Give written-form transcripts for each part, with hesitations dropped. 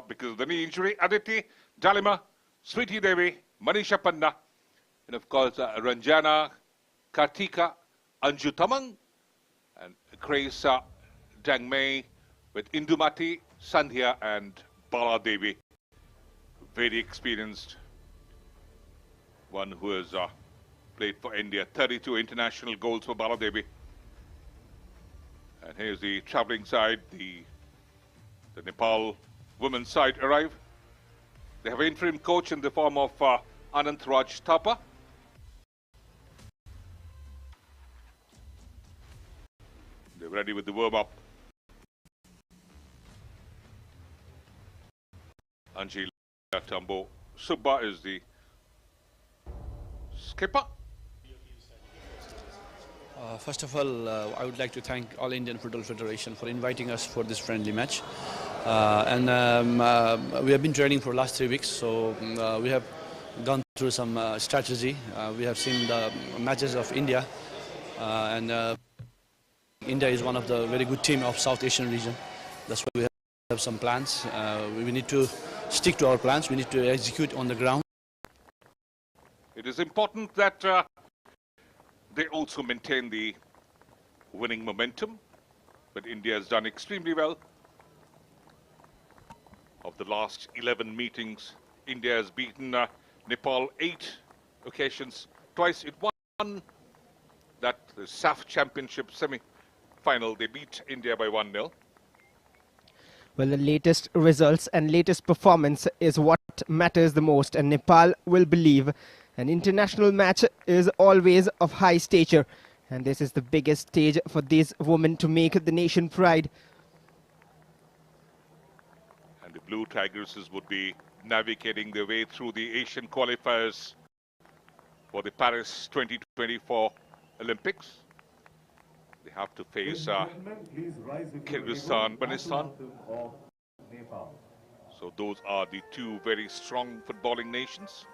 because of the knee injury. Aditi, Dalima, Sweetie Devi, Manisha Panna, and of course Ranjana, Kartika, Anju Tamang, and Grace Dangmei with Indumati, Sandhya and Bala Devi. Very experienced one who has played for India. 32 international goals for Bala Devi. And here's the travelling side, the Nepal women's side arrive. They have an interim coach in the form of Anant Raj Thapa. They're ready with the warm-up. Anjila Tambo Subba is the skipper. First of all, I would like to thank All Indian Football Federation for inviting us for this friendly match. We have been training for the last 3 weeks, so we have gone through some strategy. We have seen the matches of India, and India is one of the very good team of South Asian region. That's why we have some plans. We need to stick to our plans. We need to execute on the ground. It is important that they also maintain the winning momentum, but India has done extremely well. Of the last 11 meetings, India has beaten Nepal 8 occasions. Twice it won that the SAF Championship semi-final. They beat India by 1-0. Well, the latest results and latest performance is what matters the most, and Nepal will believe an international match is always of high stature, and this is the biggest stage for these women to make the nation pride. And the Blue Tigresses would be navigating their way through the Asian qualifiers for the Paris 2024 Olympics. They have to face Kyrgyzstan, Pakistan. So those are the two very strong footballing nations.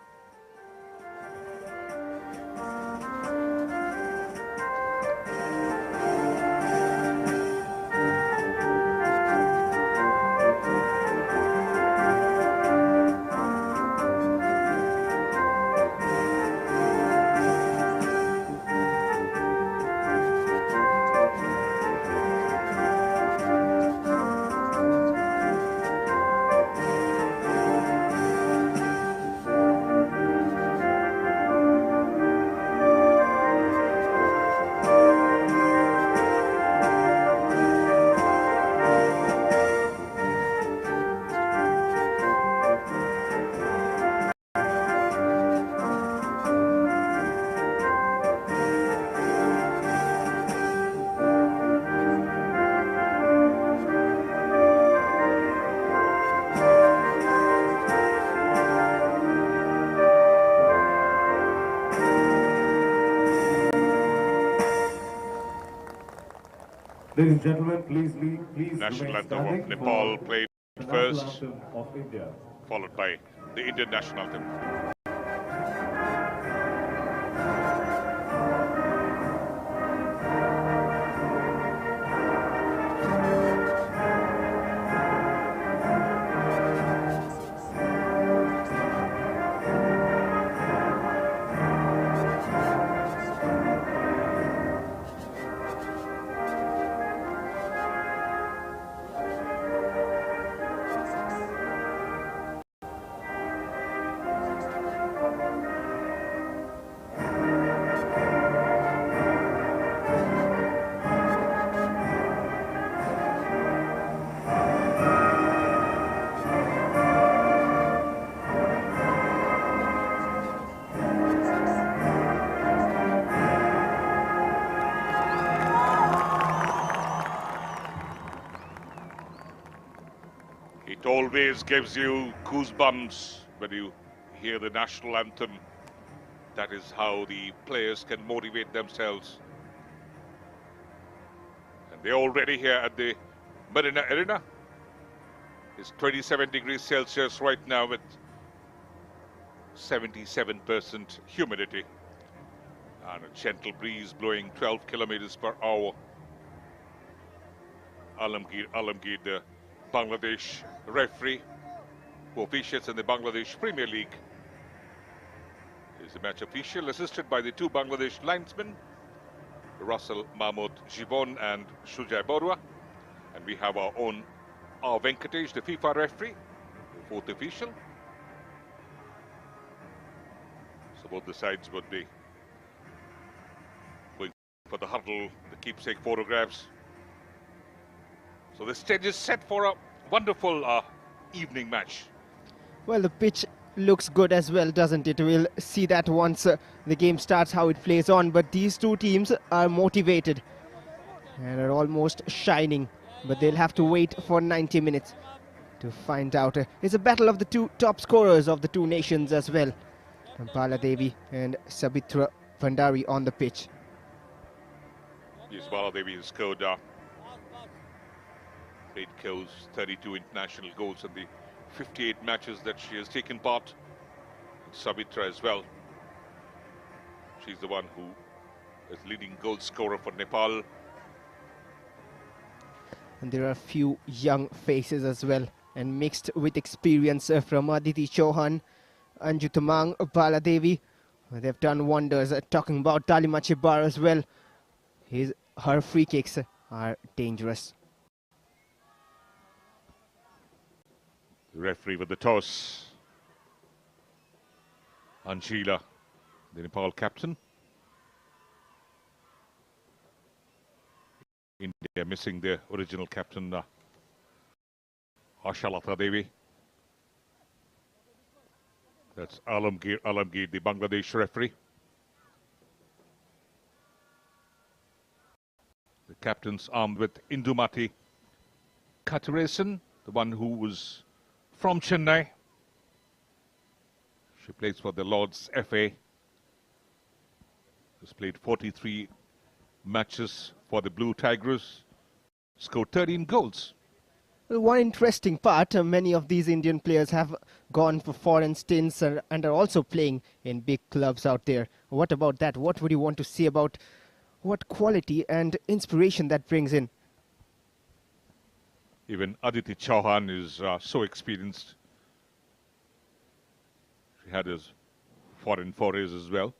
Ladies and gentlemen, please National anthem of standing Nepal for played the first, national anthem of India. followed by the Indian national anthem. It always gives you goosebumps when you hear the national anthem. That is how the players can motivate themselves. And they're already here at the Marina Arena. It's 27 degrees Celsius right now with 77% humidity and a gentle breeze blowing 12 kilometers per hour. Alamgir, the Bangladesh referee, who officiates in the Bangladesh Premier League, is the match official, assisted by the two Bangladesh linesmen, Russell Mahmood Jibon and Shujai Borua. And we have our own R. Venkatesh, the FIFA referee, the fourth official. So both the sides would be going for the huddle, the keepsake photographs. So the stage is set for a wonderful evening match. Well, the pitch looks good as well, doesn't it? We'll see that once the game starts, how it plays on. But these two teams are motivated and are almost shining. But they'll have to wait for 90 minutes to find out. It's a battle of the two top scorers of the two nations as well. Bala Devi and Sabitra Bhandari on the pitch. Yes, Bala Devi has scored 8 goals, 32 international goals in the 58 matches that she has taken part. And Sabitra as well. She's the one who is leading goal scorer for Nepal. And there are a few young faces as well, and mixed with experience from Aditi Chauhan, Anju Tamang, Bala Devi. They've done wonders. Talking about Dalima Chibar as well. Her free kicks are dangerous. The referee with the toss. Anshila, the Nepal captain. India missing their original captain, Ashalata Devi. That's Alamgir, the Bangladesh referee. The captain's armed with Indumati Katarasan, the one who was from Chennai. She plays for the Lord's FA. Has played 43 matches for the Blue Tigers. Scored 13 goals. Well, one interesting part, many of these Indian players have gone for foreign stints and are also playing in big clubs out there. What about that? What would you want to say about what quality and inspiration that brings in? Even Aditi Chauhan is so experienced. She had his foreign forays as well.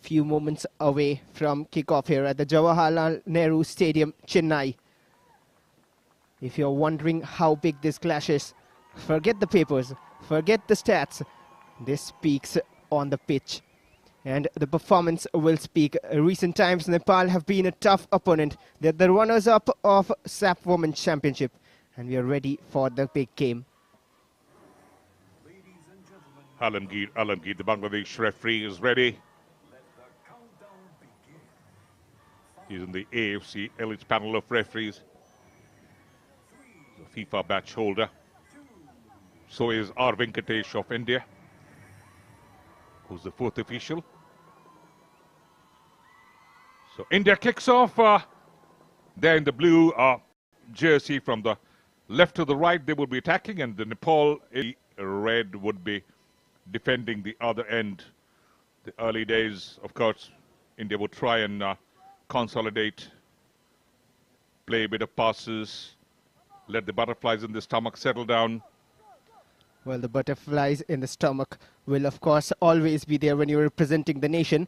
Few moments away from kickoff here at the Jawaharlal Nehru Stadium, Chennai. If you're wondering how big this clash is, forget the papers, forget the stats. This speaks on the pitch. And the performance will speak. Recent times, Nepal have been a tough opponent. They're the runners-up of SAP Women's Championship. And we are ready for the big game. Alamgir, the Bangladesh referee, is ready. He's in the AFC Elite panel of referees. The FIFA badge holder. So is R. Venkatesh of India, who's the fourth official. So India kicks off. There in the blue jersey, from the left to the right, they will be attacking, and the Nepal in red would be defending the other end. The early days, of course, India would try and consolidate, play a bit of passes, let the butterflies in the stomach settle down. Well, the butterflies in the stomach will, of course, always be there when you're representing the nation.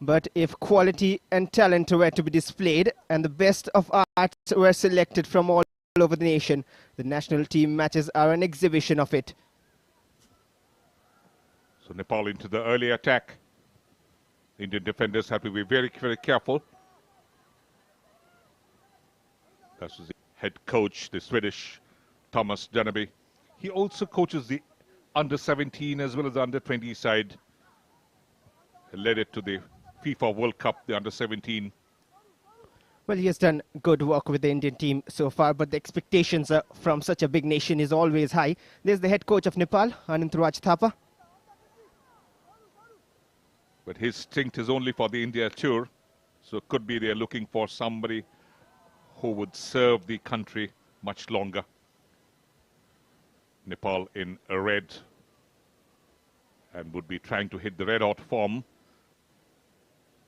But if quality and talent were to be displayed and the best of arts were selected from all over the nation, the national team matches are an exhibition of it. So Nepal into the early attack. Indian defenders have to be very, very careful. That's the head coach, the Swedish Thomas Deneby. He also coaches the under-17 as well as the under-20 side. He led it to the FIFA World Cup, the under-17. Well, he has done good work with the Indian team so far, but the expectations from such a big nation is always high. There's the head coach of Nepal, Anantraj Thapa. But his stint is only for the India tour, so it could be they're looking for somebody who would serve the country much longer. Nepal in red and would be trying to hit the red-hot form.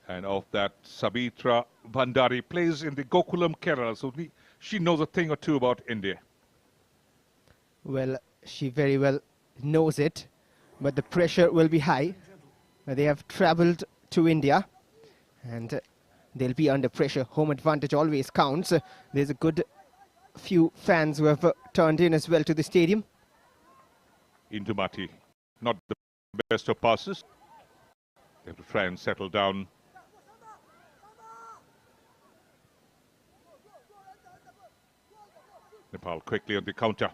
And of that, Sabitra Bhandari plays in the Gokulam Kerala, so she knows a thing or two about India. Well, she very well knows it, but the pressure will be high. They have travelled to India and they'll be under pressure. Home advantage always counts. There's a good few fans who have turned in as well to the stadium. Indumati, not the best of passes. They have to try and settle down. Nepal quickly on the counter.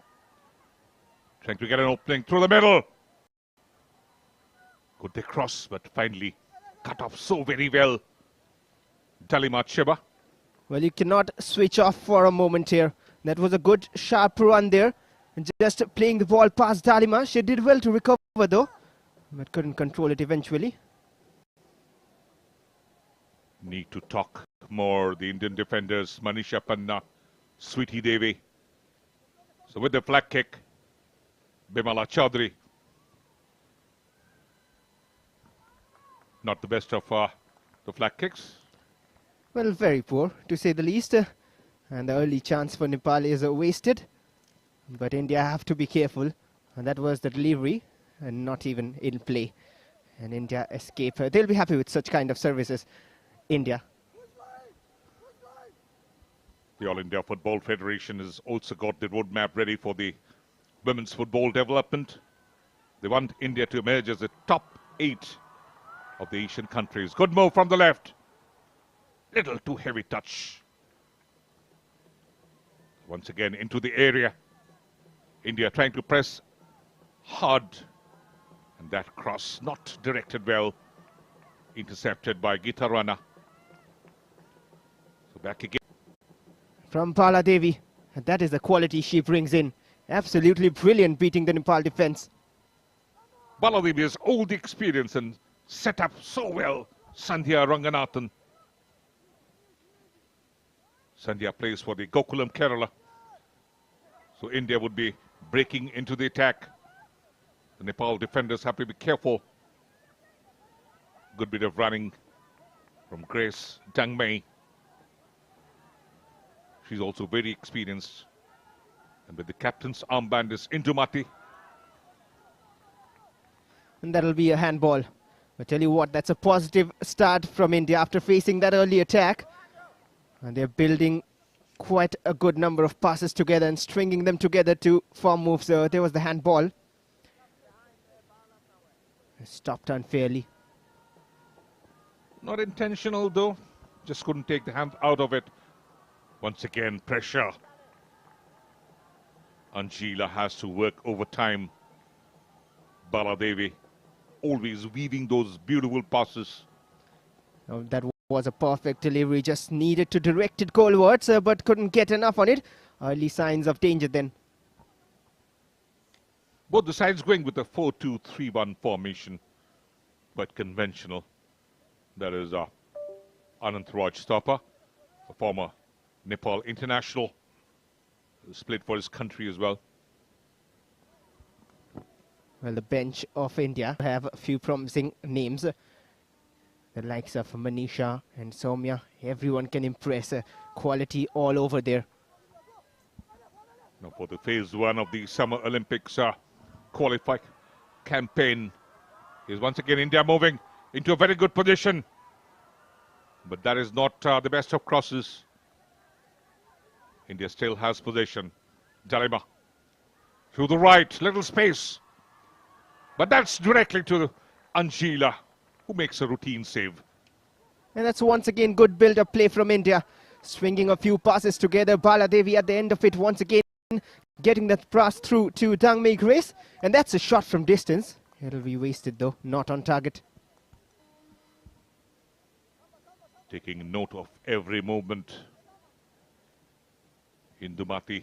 Trying to get an opening through the middle. Could they cross, but finally cut off so very well. Dalima Chiba. Well, you cannot switch off for a moment here. That was a good sharp run there. And just playing the ball past Dalima. She did well to recover though, but couldn't control it eventually. Need to talk more. The Indian defenders, Manisha Panna, Sweetie Devi. So with the flag kick, Bimala Chaudhary. Not the best of the flag kicks. Well, very poor to say the least. And the early chance for Nepal is wasted. But India have to be careful. And that was the delivery and not even in play. And India escape. They'll be happy with such kind of services. India. The All India Football Federation has also got the roadmap ready for the women's football development. They want India to emerge as the top 8 of the Asian countries. Good move from the left. Little too heavy touch. Once again into the area. India trying to press hard. And that cross not directed well. Intercepted by Geeta Rana. So back again. From Bala Devi. And that is the quality she brings in. Absolutely brilliant beating the Nepal defense. Baladevi has all the experience and set up so well. Sandhya Ranganathan. Sandhya plays for the Gokulam Kerala. So India would be breaking into the attack. The Nepal defenders have to be careful. Good bit of running from Grace Dangmei. She's also very experienced. And with the captain's armband is Indumati. And that'll be a handball. I tell you what, that's a positive start from India after facing that early attack. And they're building quite a good number of passes together and stringing them together to form moves. There was the handball. Stopped unfairly. Not intentional though. Just couldn't take the hand out of it. Once again, pressure. Anjila has to work overtime. Baladevi always weaving those beautiful passes. Oh, that was a perfect delivery. Just needed to direct it goalwards, but couldn't get enough on it. Early signs of danger then. Both the sides going with a 4-2-3-1 formation. Quite conventional. That is Anant Raj Stopper, a former Nepal international. Who's played for his country as well. Well, the bench of India have a few promising names. The likes of Manisha and Soumya. Everyone can impress. Quality all over there. Now for the phase 1 of the Summer Olympics qualify campaign is once again India moving into a very good position. But that is not the best of crosses. India still has possession. Dalima through the right, little space. But that's directly to Anjila, who makes a routine save. And that's once again good build-up play from India. Swinging a few passes together. Baladevi at the end of it once again getting that pass through to Dangmei Grace. And that's a shot from distance. It'll be wasted though, not on target. Taking note of every movement. Indumati.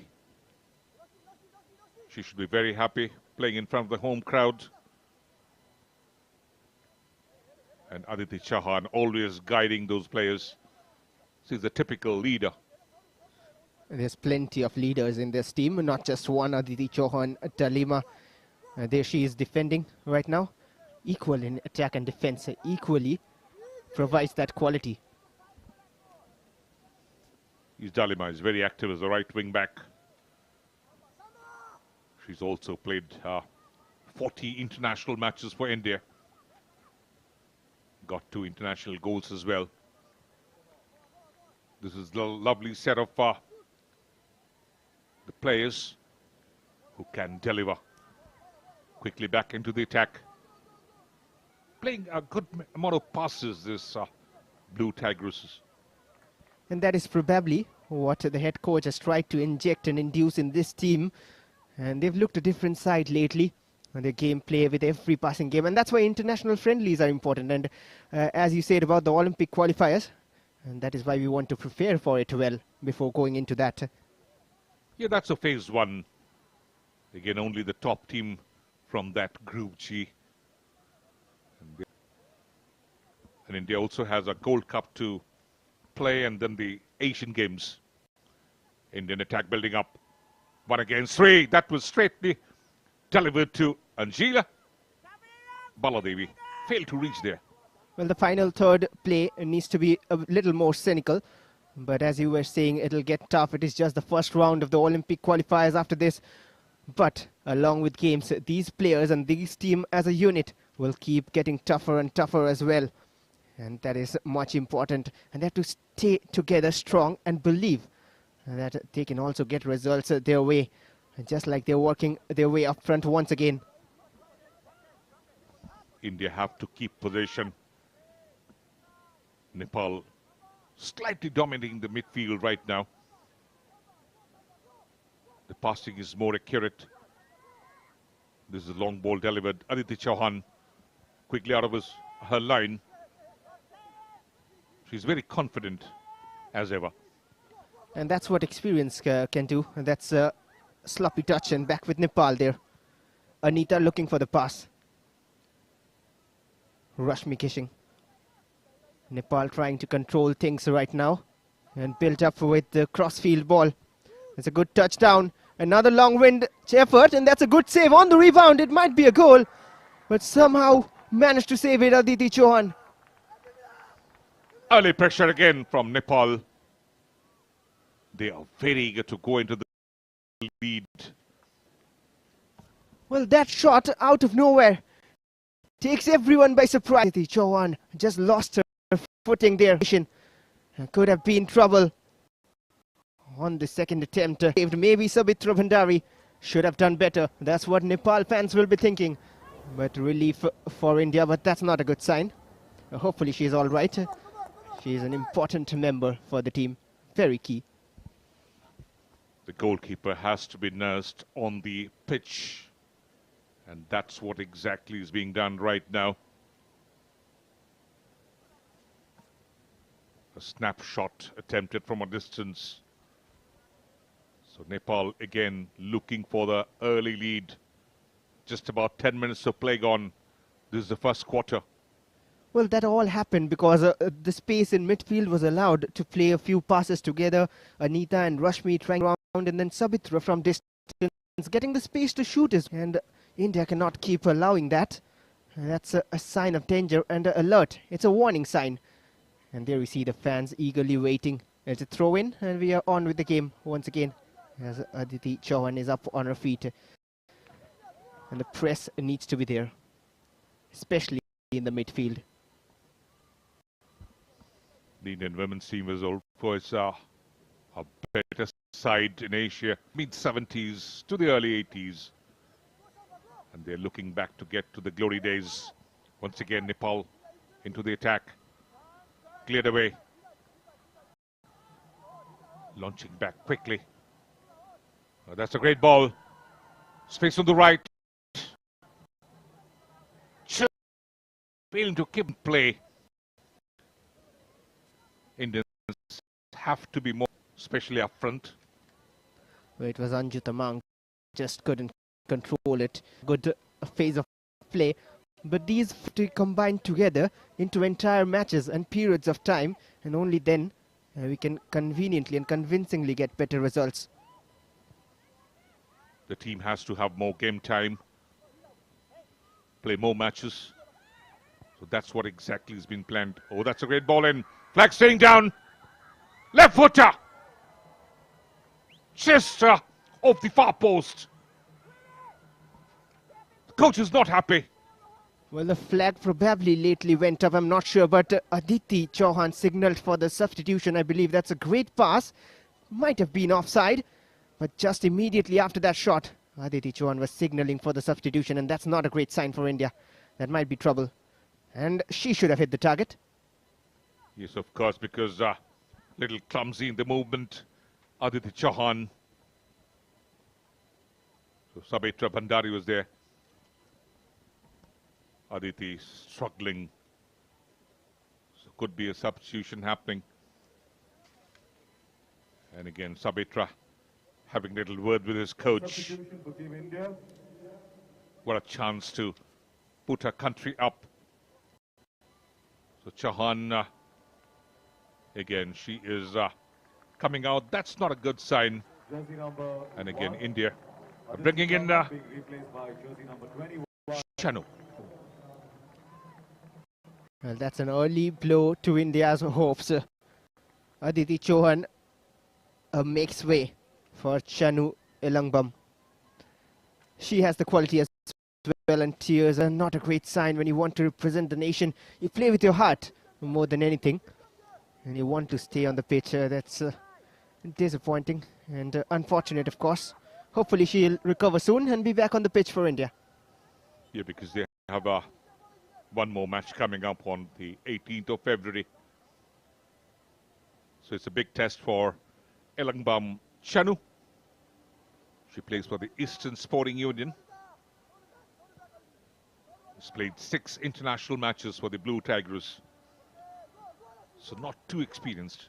She should be very happy playing in front of the home crowd. And Aditi Chauhan always guiding those players. She's a typical leader. There's plenty of leaders in this team, not just one. Aditi Chauhan, Dalima. There she is defending right now. Equal in attack and defense. Equally provides that quality. Dalima is very active as a right wing back. She's also played 40 international matches for India. Got 2 international goals as well. This is the lovely set of the players who can deliver. Quickly back into the attack. Playing a good amount of passes, this Blue Tigresses. And that is probably what the head coach has tried to inject and induce in this team. And they've looked a different side lately. And their gameplay with every passing game. And that's why international friendlies are important. And as you said about the Olympic qualifiers, and that is why we want to prepare for it well before going into that. Yeah, that's a phase 1. Again, only the top team from that Group G. And India also has a Gold Cup to play, and then the Asian Games. Indian attack building up. 1 against 3. That was straightly delivered to Anjila. Baladevi failed to reach there. Well, the final third play needs to be a little more cynical. But as you were saying, it'll get tough. It is just the first round of the Olympic qualifiers after this. But along with games, these players and these team as a unit will keep getting tougher and tougher as well. And that is much important. And they have to stay together strong and believe that they can also get results their way. Just like they're working their way up front once again. India have to keep possession. Nepal slightly dominating the midfield right now. The passing is more accurate. This is a long ball delivered. Aditi Chauhan quickly out of her line. She's very confident as ever. And that's what experience can do. And that's a sloppy touch, and back with Nepal there. Anita looking for the pass. Rashmi kissing. Nepal trying to control things right now and built up with the crossfield ball. It's a good touchdown. Another long range effort, and that's a good save on the rebound. It might be a goal, but somehow managed to save it, Aditi Chauhan. Early pressure again from Nepal. They are very eager to go into the lead. Well, that shot out of nowhere takes everyone by surprise. Aditi Chauhan just lost her footing there. Could have been trouble on the second attempt. Maybe Sabitra Bhandari should have done better. That's what Nepal fans will be thinking. But relief for India, but that's not a good sign. Hopefully she's all right. She's an important member for the team. Very key. The goalkeeper has to be nursed on the pitch. And that's what exactly is being done right now. A snapshot attempted from a distance. So Nepal again looking for the early lead. Just about 10 minutes of play gone. This is the first quarter. Well, that all happened because the space in midfield was allowed to play a few passes together. Anita and Rashmi trying around, and then Sabitra from distance getting the space to shoot. And India cannot keep allowing that. That's a sign of danger and alert. It's a warning sign. And there we see the fans eagerly waiting. It's a throw-in, and we are on with the game once again. As Aditi Chauhan is up on her feet. And the press needs to be there, especially in the midfield. The Indian women's team is also a better side in Asia, mid-70s to the early 80s. And they're looking back to get to the glory days. Once again, Nepal into the attack. Cleared away. Launching back quickly. That's a great ball. Space on the right. Just failing to keep play. Indians have to be more, especially up front. Well, it was Anju Tamang. Just couldn't control it. Good phase of play. But these to combine together into entire matches and periods of time, and only then we can conveniently and convincingly get better results. The team has to have more game time, play more matches. So that's what exactly has been planned. Oh, that's a great ball in. Flag staying down. Left footer. Just off the far post. coach is not happy. Well, the flag probably lately went up, I'm not sure, but Aditi Chauhan signaled for the substitution. I believe that's a great pass. Might have been offside, but just immediately after that shot, Aditi Chauhan was signaling for the substitution, and that's not a great sign for India. That might be trouble. And she should have hit the target. Yes, of course, because little clumsy in the movement, Aditi Chauhan. So Sabitra Bhandari was there. Aditi struggling. So could be a substitution happening. And again, Sabitra having a little word with his coach. Substitution for Team India. What a chance to put her country up. So Chauhan, again, she is coming out. That's not a good sign. Jersey number And again, 1. India Aditi bringing in Chauhan being replaced by jersey number 21. Chanu. Well, that's an early blow to India's hopes. Aditi Chauhan makes way for Chanu Ilangbam. She has the quality as well, and tears are not a great sign when you want to represent the nation. You play with your heart more than anything, and you want to stay on the pitch. That's disappointing and unfortunate, of course. Hopefully she'll recover soon and be back on the pitch for India. Yeah, because they have one more match coming up on the 18th of February. So it's a big test for Ilangbam Chanu. She plays for the Eastern Sporting Union. She's played 6 international matches for the Blue Tigers. So not too experienced.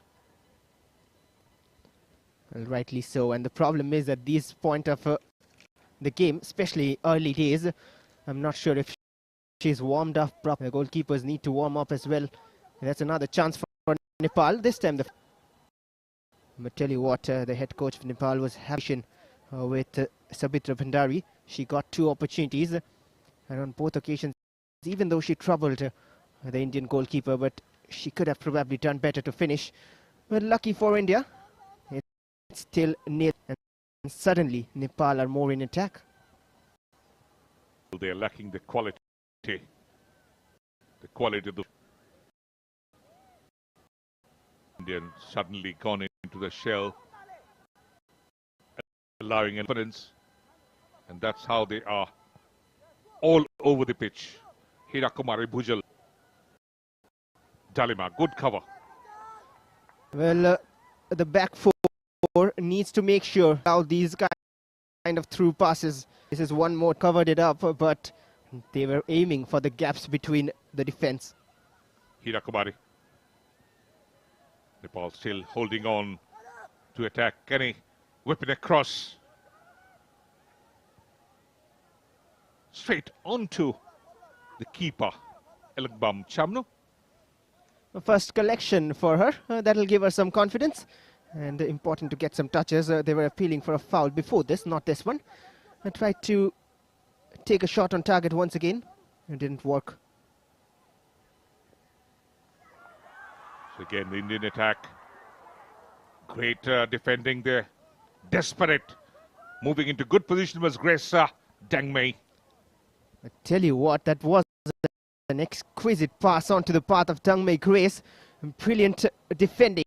Well, rightly so, and the problem is at this point of the game, especially early days, I'm not sure if she's warmed up properly. The goalkeepers need to warm up as well. That's another chance for Nepal. This time, but tell you what, the head coach of Nepal was happy with Sabitra Bhandari. She got 2 opportunities, and on both occasions, even though she troubled the Indian goalkeeper, but she could have probably done better to finish. But lucky for India, it's still nil, and suddenly Nepal are more in attack. They're lacking the quality. The quality of the Indian suddenly gone into the shell, allowing confidence, and that's how they are all over the pitch. Hirakumari Bhujal, Dalima, good cover. Well, the back four needs to make sure how these kind of through passes. This is one more, covered it up, but they were aiming for the gaps between the defense. Hirakumari. Nepal still holding on to attack. Kenny whipping across. Straight onto the keeper, Ilangbam Chanu. A first collection for her. That'll give her some confidence. And important to get some touches. They were appealing for a foul before this, not this one. I tried to take a shot on target once again. It didn't work. So again, the Indian attack. Great defending there. Desperate. Moving into good position was Grace Dangmei. I tell you what, that was an exquisite pass onto the path of Dangmei Grace. Brilliant defending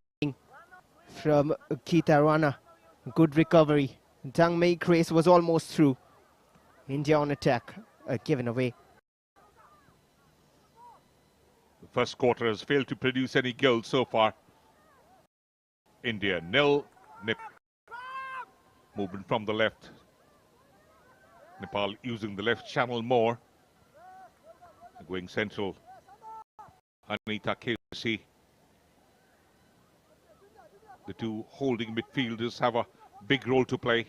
from Geeta Rana. Good recovery. Dangmei Grace was almost through. India on attack, given away. The first quarter has failed to produce any goals so far. India nil. Movement from the left. Nepal using the left channel more. Going central. Anita Kesi. The 2 holding midfielders have a big role to play.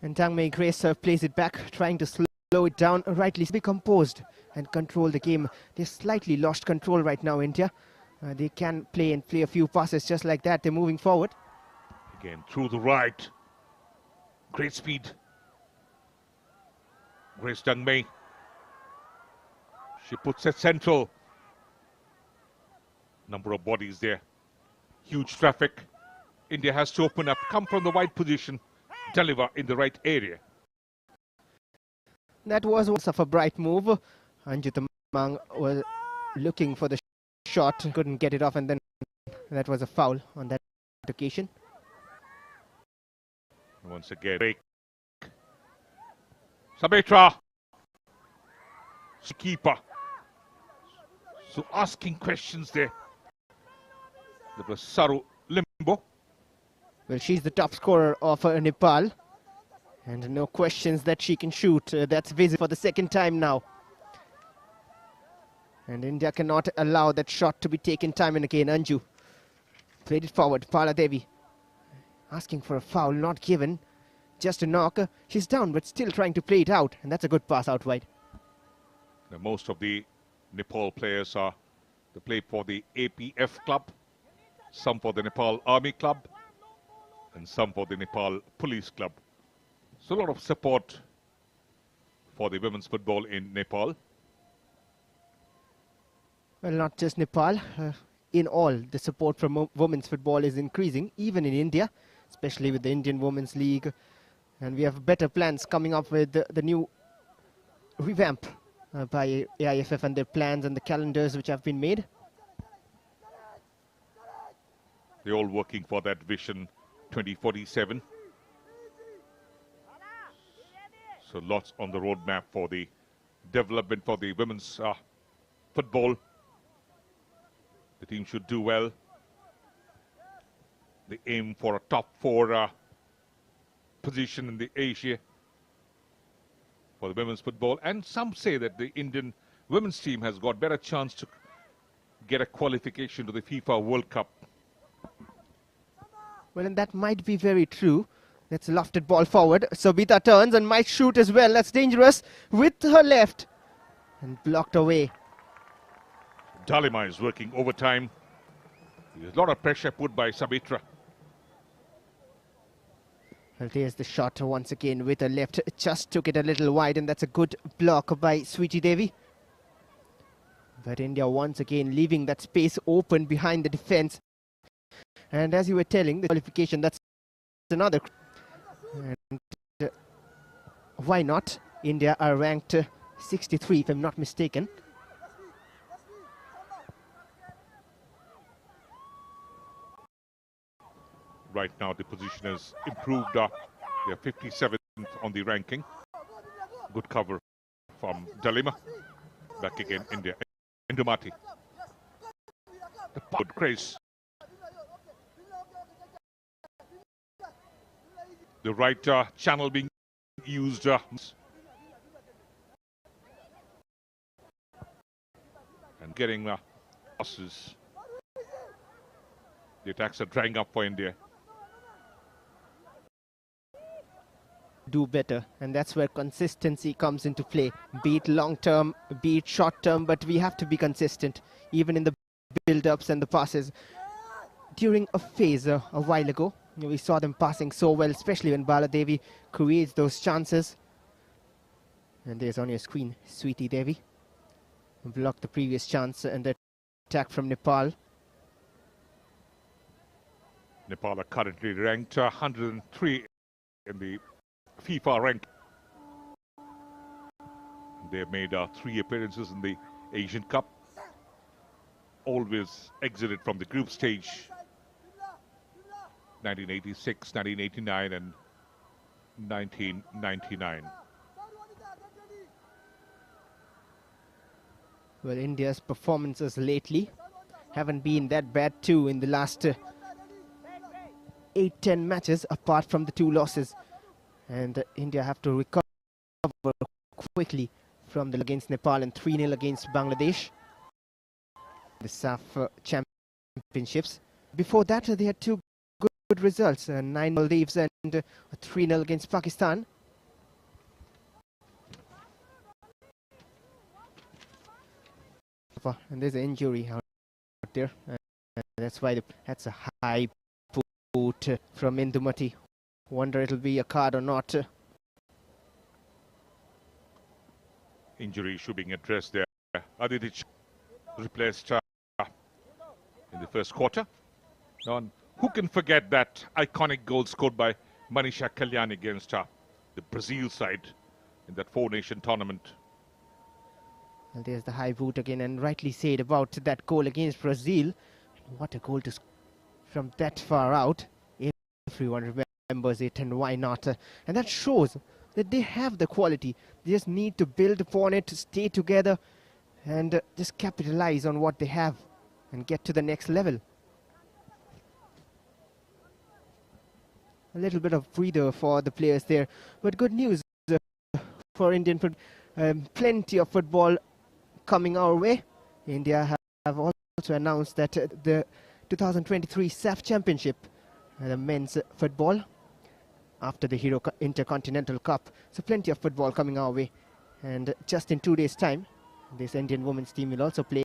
And Dangmei Grace plays it back, trying to slow it down, rightly be composed and control the game. They slightly lost control right now, India. They can play a few passes just like that. They're moving forward. Again, through the right. Great speed. Grace Dangmei. She puts it central. Number of bodies there. Huge traffic. India has to open up, come from the wide position, deliver in the right area. That was once of a bright move. Anju Tamang was looking for the shot, couldn't get it off, and then that was a foul on that occasion. Once again, break. Sabetra, keeper. So asking questions there. That was Saru Limbo. Well, she's the top scorer of Nepal, and no questions that she can shoot. That's visible for the second time now. And India cannot allow that shot to be taken time and again. Anju played it forward. Pala Devi asking for a foul, not given. Just a knock. She's down, but still trying to play it out. And that's a good pass out wide. Now, most of the Nepal players they play for the APF club, some for the Nepal Army club, and some for the Nepal Police club. So a lot of support for the women's football in Nepal. Well, not just Nepal. In all, the support for women's football is increasing, even in India, especially with the Indian Women's League. And we have better plans coming up with the new revamp by AIFF and their plans and the calendars which have been made. They're all working for that Vision 2047. So lots on the roadmap for the development for the women's football. The team should do well. They aim for a top 4 position in the Asia for the women's football. And some say that the Indian women's team has got better chance to get a qualification to the FIFA World Cup. Well, and that might be very true. That's a lofted ball forward. Sobita turns and might shoot as well. That's dangerous with her left. And blocked away. Dalima is working overtime. There's a lot of pressure put by Sabitra. Well, there's the shot once again with her left. Just took it a little wide, and that's a good block by Sweetie Devi. But India once again leaving that space open behind the defense. And as you were telling, the qualification, that's another. And why not? India are ranked 63, if I'm not mistaken. Right now, the position has improved. They're 57th on the ranking. Good cover from Dalima. Back again, India. Indumati. The good Grace. The right channel being used. And getting losses. The attacks are drying up for India. Do better, and that's where consistency comes into play, be it long term, be it short term, but we have to be consistent even in the build-ups and the passes. During a phase a while ago, we saw them passing so well, especially when Bala Devi creates those chances. And there's on your screen Sweetie Devi blocked the previous chance and the attack from Nepal. Nepal are currently ranked 103 in the FIFA rank. They have made 3 appearances in the Asian Cup. Always exited from the group stage. 1986, 1989 and 1999. Well, India's performances lately haven't been that bad too in the last 8-10 matches, apart from the 2 losses. And India have to recover quickly from the against Nepal and 3-0 against Bangladesh. The SAF championships. Before that, they had 2 good results, 9 Maldives and 3-0 against Pakistan. And there's an injury out there. That's why that's a high put from Indumati. Wonder it'll be a card or not. Injury issue being addressed there. Aditich replaced in the first quarter. Now, who can forget that iconic goal scored by Manisha Kalyan against the Brazil side in that four-nation tournament. And there's the high boot again, and rightly said about that goal against Brazil. What a goal from that far out. Everyone remembers it, and why not? And that shows that they have the quality. They just need to build upon it, stay together, and just capitalize on what they have and get to the next level. A little bit of breather for the players there, but good news for Indian football. Plenty of football coming our way. India have also announced that the 2023 SAF Championship, the men's football, after the Hero Intercontinental Cup. So plenty of football coming our way. And just in 2 days' time, this Indian women's team will also play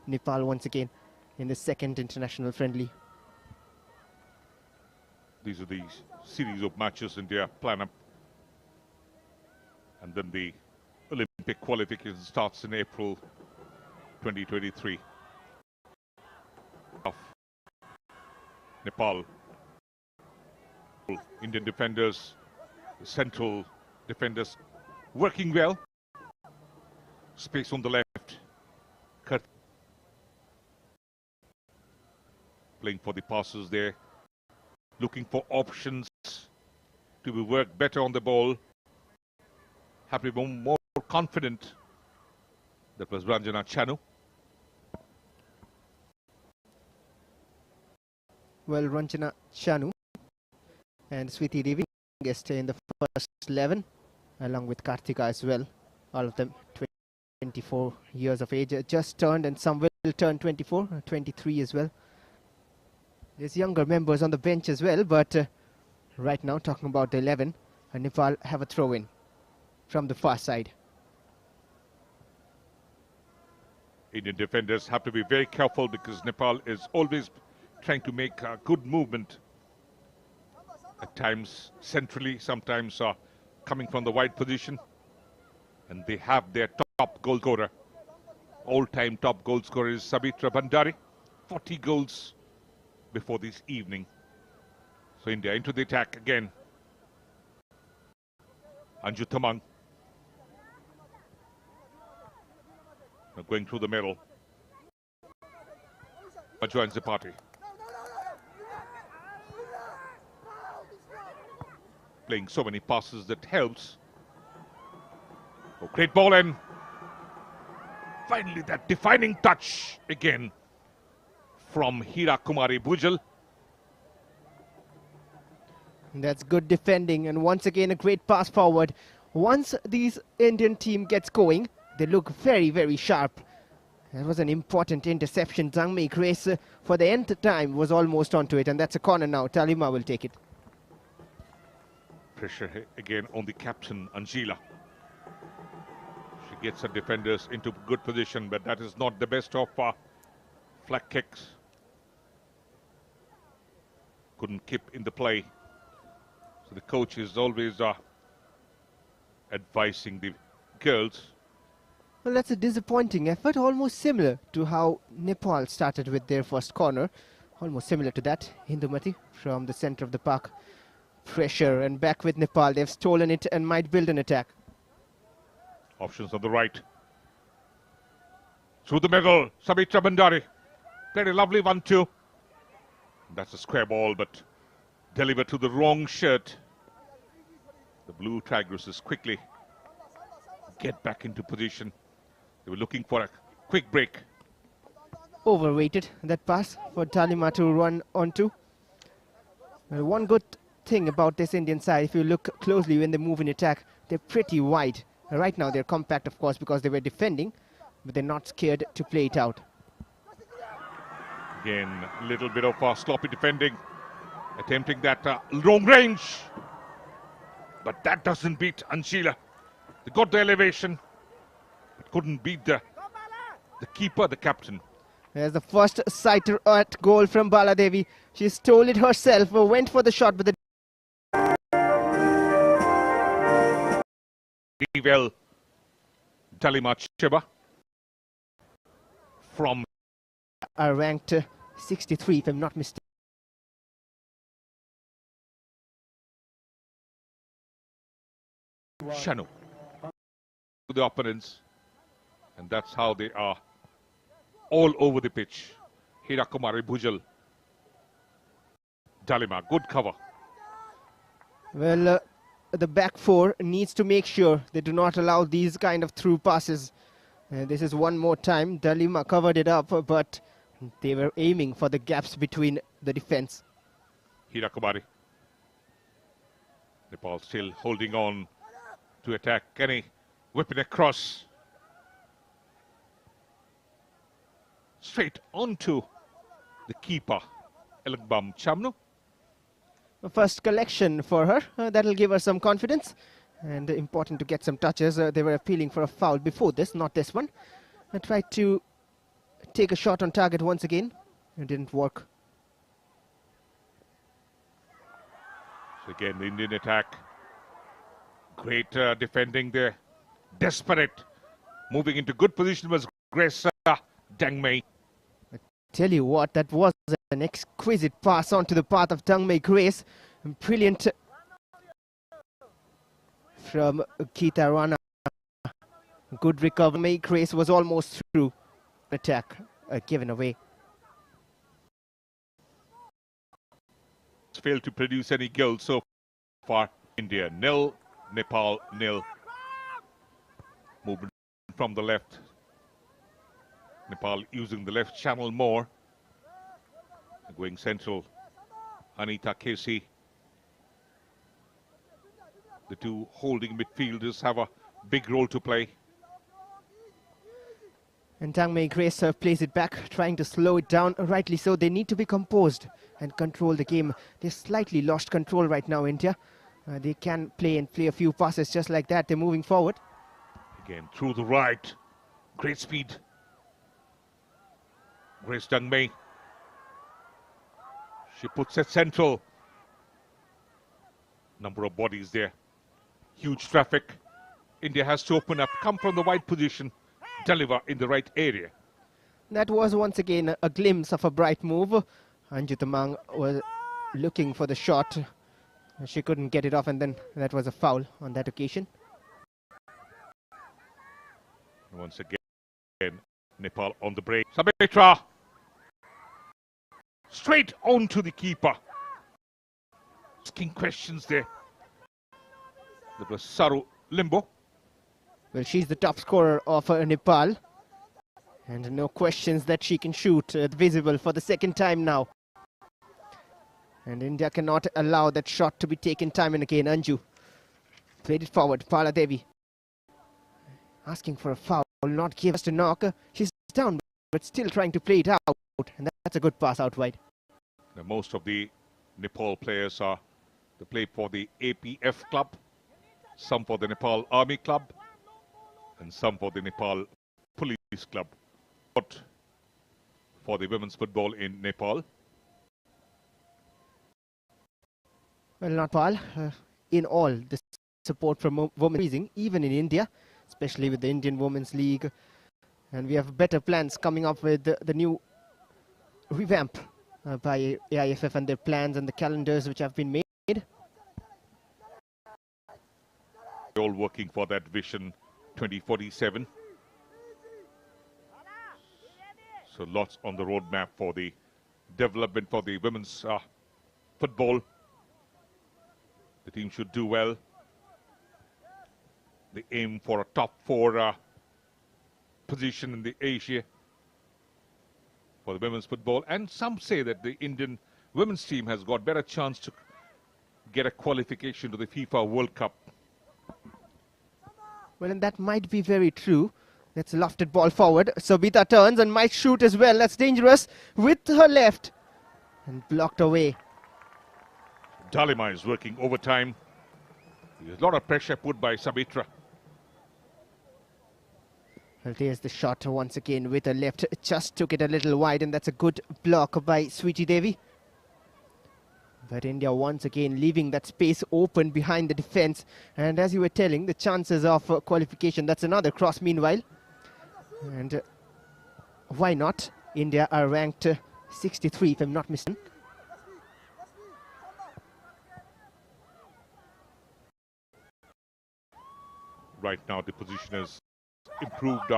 Nepal once again in the second international friendly. These are the series of matches India plan up. And then the Olympic qualification starts in April 2023. Of Nepal. Indian defenders, the central defenders working well. Space on the left. Playing for the passes there. Looking for options to be worked better on the ball. Have to be more confident. That was Ranjana Chanu. Well, Ranjana Chanu and Sweeti Devi stay in the first 11, along with Karthika as well. All of them 24 years of age, just turned, and some will turn 24, 23 as well. There's younger members on the bench as well, but right now, talking about the 11, Nepal have a throw-in from the far side. Indian defenders have to be very careful because Nepal is always trying to make good movement. At times centrally, sometimes coming from the wide position. And they have their top goal scorer. All-time top goal scorer is Sabitra Bhandari. 40 goals before this evening. So India into the attack again. Anju Tamang. Now going through the middle. Joins the party. Playing so many passes that helps. Oh, great ball, and finally that defining touch again from Hira Kumari Bujal. That's good defending, and once again a great pass forward. Once this Indian team gets going, they look very, very sharp. That was an important interception. Zhangmei Grace for the nth time was almost onto it, and that's a corner now. Talima will take it. Pressure again on the captain, Anjila. She gets her defenders into good position, but that is not the best of flag kicks. Couldn't keep in the play. So the coach is always advising the girls. Well, that's a disappointing effort, almost similar to how Nepal started with their first corner. Almost similar to that. Hindumati from the center of the park. Pressure, and back with Nepal. They've stolen it and might build an attack. Options on the right. Through the middle, Sabitra Bhandari. Played a lovely 1-2. That's a square ball, but delivered to the wrong shirt. The blue Tigresses quickly get back into position. They were looking for a quick break. Overrated, that pass for Talima to run onto. Well, one good thing about this Indian side, if you look closely when they move in attack, they're pretty wide. Right now they're compact, of course, because they were defending, but they're not scared to play it out. Again, a little bit of sloppy defending, attempting that long range, but that doesn't beat Anjila. They got the elevation, but couldn't beat the keeper, the captain. There's the first sighter at goal from Baladevi. She stole it herself, went for the shot, but the well, Talima Chiba from are ranked 63, if I'm not mistaken. Chanu. the opponents. And that's how they are all over the pitch. Hirakumari Bhujal. Dalima, good cover. Well, the back four needs to make sure they do not allow these kind of through passes. This is one more time. Dalima covered it up, but they were aiming for the gaps between the defense. Hirakumari. Nepal still holding on to attack. Kenny whipping across. Straight onto the keeper, Elangbam Chamnu. First collection for her. That'll give her some confidence. And important to get some touches. They were appealing for a foul before this, not this one. I tried to take a shot on target once again. It didn't work. So again, the Indian attack. Great defending there. Desperate. Moving into good position was Grace Dangmei. Tell you what, that was an exquisite pass onto the path of Dangmei Grace. Brilliant from Geeta Rana. Good recovery. Grace was almost through. Attack given away. Failed to produce any goals so far. India 0, Nepal 0. Movement from the left. Nepal using the left channel more. Going central, Anita Casey. The two holding midfielders have a big role to play. And Dangmei Grace plays it back, trying to slow it down. Rightly so, they need to be composed and control the game. They slightly lost control right now, India. They can play a few passes just like that. They're moving forward. Again, through the right. Great speed. Grace Dangmei. She puts it central. Number of bodies there. Huge traffic. India has to open up, come from the wide position, deliver in the right area. That was once again a glimpse of a bright move. Anju Tamang was looking for the shot. She couldn't get it off, and then that was a foul on that occasion. Once again, Nepal on the break. Sabitra. Straight on to the keeper. Asking questions there. That was Saru Limbo. Well, she's the top scorer of Nepal. And no questions that she can shoot. Visible for the second time now. And India cannot allow that shot to be taken time and again. Anju played it forward. Pala Devi asking for a foul, not give us a knock. She's down, but still trying to play it out. And that's a good pass out wide. Now, most of the Nepal players they play for the APF club, some for the Nepal Army club, and some for the Nepal Police club. But for the women's football in Nepal. Well, not Nepal. In all, the support from women increasing, even in India, especially with the Indian Women's League. And we have better plans coming up with the new revamp by AIFF and their plans and the calendars which have been made. All working for that vision 2047. So lots on the roadmap for the development for the women's football. The team should do well. They aim for a top 4 position in the Asia for the women's football. And some say that the Indian women's team has got better chance to get a qualification to the FIFA World Cup. Well, and that might be very true. That's a lofted ball forward. Sobita turns and might shoot as well. That's dangerous with her left. And blocked away. Dalima is working overtime. There's a lot of pressure put by Sabitra. Well, there's the shot once again with her left. Just took it a little wide, and that's a good block by Sweetie Devi. But India once again leaving that space open behind the defense. And as you were telling, the chances of qualification, that's another cross meanwhile. And why not? India are ranked 63, if I'm not mistaken. right now the position has improved